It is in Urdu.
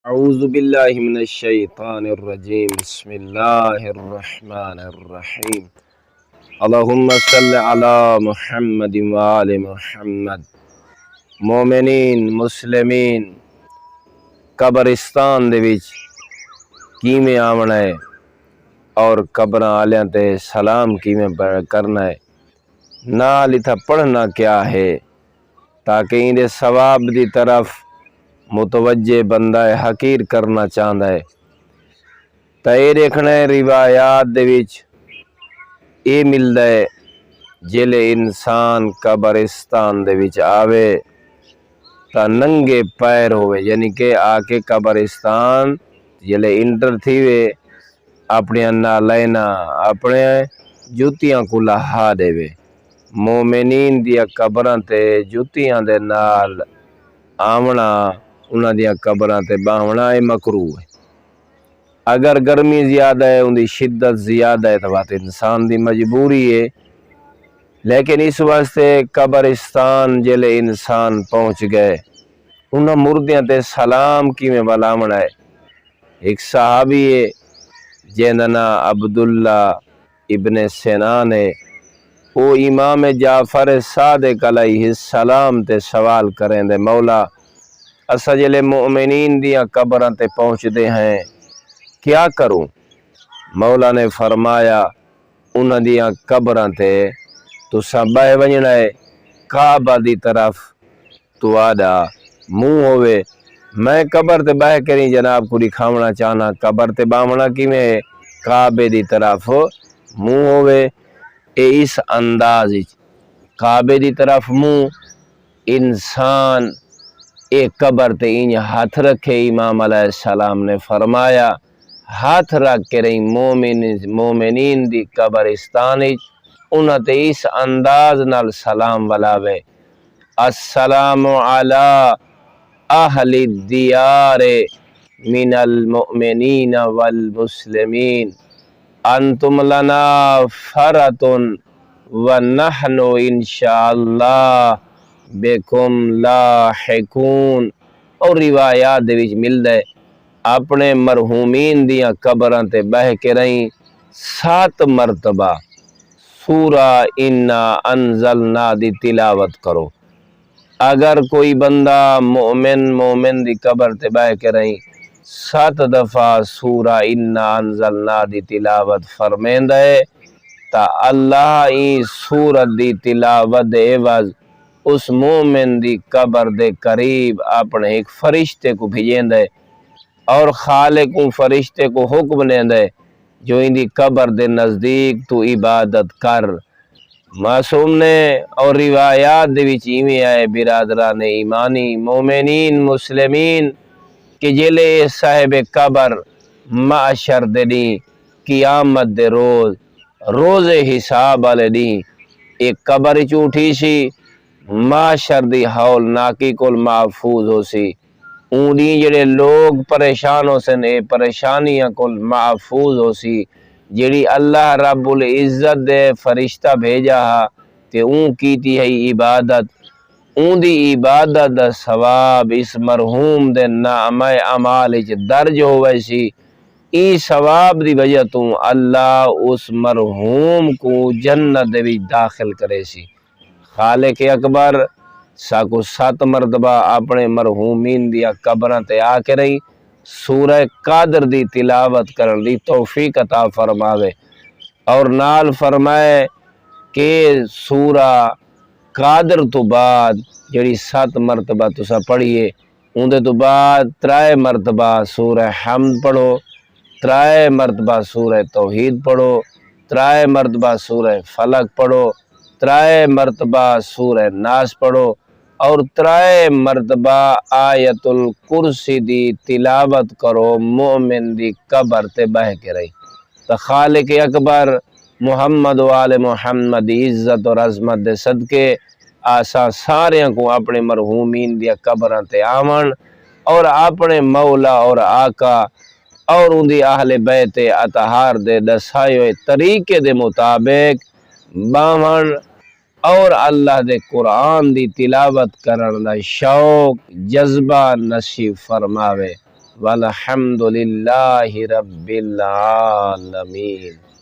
اعوذ باللہ من الشیطان الرجیم بسم اللہ الرحمن الرحیم اللہم صلی علی محمد وآل محمد۔ مومنین مسلمین قبرستان دے وچ کیویں آونا ہے اور قبراں آلیاں تے سلام کیویں کرنا ہے، نال اتھا پڑھنا کیا ہے تاکہ ان دے ثواب دی طرف متوجہ بندہ حقیر کرنا چاہتا ہے۔ تا یہ دیکھنا ہے روایات دے وچ یہ ملدا ہے جلے انسان قبرستان دے وچ آوے تا ننگے پیر ہوئے، یعنی کہ آ کے قبرستان جلے انٹر تھیوے اپنے نالینا اپنے جوتیاں کو لہا دے وے۔ مومنین دیا قبراں تے جوتیاں دے نال آونا، انہاں دیا قبراں تے باونا مکروہ ہے۔ اگر گرمی زیادہ ہے، ان دی شدت زیادہ ہے تو بات انسان دی مجبوری ہے، لیکن اس واسطے قبرستان جلے انسان پہنچ گئے انہاں مردیاں تے سلام کیویں بلاونا ہے۔ ایک صحابی ہے جیندا نام عبداللہ ابن سنان ہے، وہ امام جعفر صادق علیہ السلام تے سوال کریں دے، مولا اسا جلے مومنین دیا قبراں تے پہنچ دے ہیں کیا کروں؟ مولا نے فرمایا انہاں دیا قبراں تے تو سبا ونجنا ہے، کعبہ دی طرف تو آدھا منہ ہوئے۔ میں قبر تے بہ کریں جناب کو دکھاونا چاہنا، قبر تے باونا کی میں کعبے دی طرف منہ ہوئے۔ اس انداز کعبے دی طرف منہ، انسان ایک قبر تے انج ہاتھ رکھے، امام علیہ السلام نے فرمایا ہاتھ رکھ کے رہی مومنین دی قبرستان انہاں تے اس انداز نال سلام ولاوے، السلام علی اہل الدیار من المؤمنین والمسلمین انتم لنا فرۃ ونحن انشاءاللہ بکم لاحقون۔ اور روایات دے وچ ملدا ہے اپنے مرحومین دیاں قبراں تے بہ کے رہیں 7 مرتبہ سورہ انا انزلنا دی تلاوت کرو۔ اگر کوئی بندہ مومن دی قبر تے بہ کے رہیں 7 دفعہ سورہ انا انزلنا دی تلاوت فرمیندا ہے تا اللہ این سورت دی تلاوت دے عوض اس مومن دی قبر دے قریب اپنے ایک فرشتے کو بھیجیندا ہے، اور خالق ان فرشتے کو حکم دیندا ہے جو ان دی قبر دے نزدیک تو عبادت کر۔ معصوم نے اور روایات دے وچ ایویں آئے برادران ایمانی مومنین مسلمین کہ جلے صاحب قبر معاشر دے دیں قیامت دے روز حساب والے دیں ایک قبر چوٹھی سی معاشر دی ہول ناکی کل محفوظ ہو سی، اون دی جڑے لوگ پریشان ہو سن اے پریشانیاں کل محفوظ ہو سی، جڑی اللہ رب العزت دے فرشتہ بھیجا ہا تے اون کیتی ہے عبادت، اون دی عبادت دا ثواب اس مرحوم دے نامہ اعمال وچ درج ہوئے سی۔ ای ثواب دی وجہ تو اللہ اس مرحوم کو جنت دے وچ داخل کرے سی۔ خالق اکبر ساکو 7 مرتبہ اپنے مرحومین دیا قبراں تے آ کے رہی سورہ قادر دی تلاوت کرن دی توفیق عطا فرماوے، اور نال فرمائے کہ سورہ قادر تو بعد جڑی 7 مرتبہ تسا پڑھیے اندے تو بعد 3 مرتبہ سورہ حمد پڑھو، 3 مرتبہ سورہ توحید پڑھو، 3 مرتبہ سورہ فلق پڑھو، 3 مرتبہ سورہ ناس پڑھو، اور 3 مرتبہ آیت الکرسی دی تلاوت کرو مومن دی قبر تے بہ کے رہی۔ تو خالق اکبر محمد و آل محمد عزت اور عظمت دے صدقے آسا ساریاں کو اپنے مرحومین دیا قبراں تے آون اور اپنے مولا اور آقا اور ان دی اہل بیت اطہار دے دسائے ہوئے طریقے دے مطابق باون اور اللہ دے قرآن دی تلاوت کرن دا شوق جذبہ نصیب فرماوے۔ والحمد للہ رب العالمین۔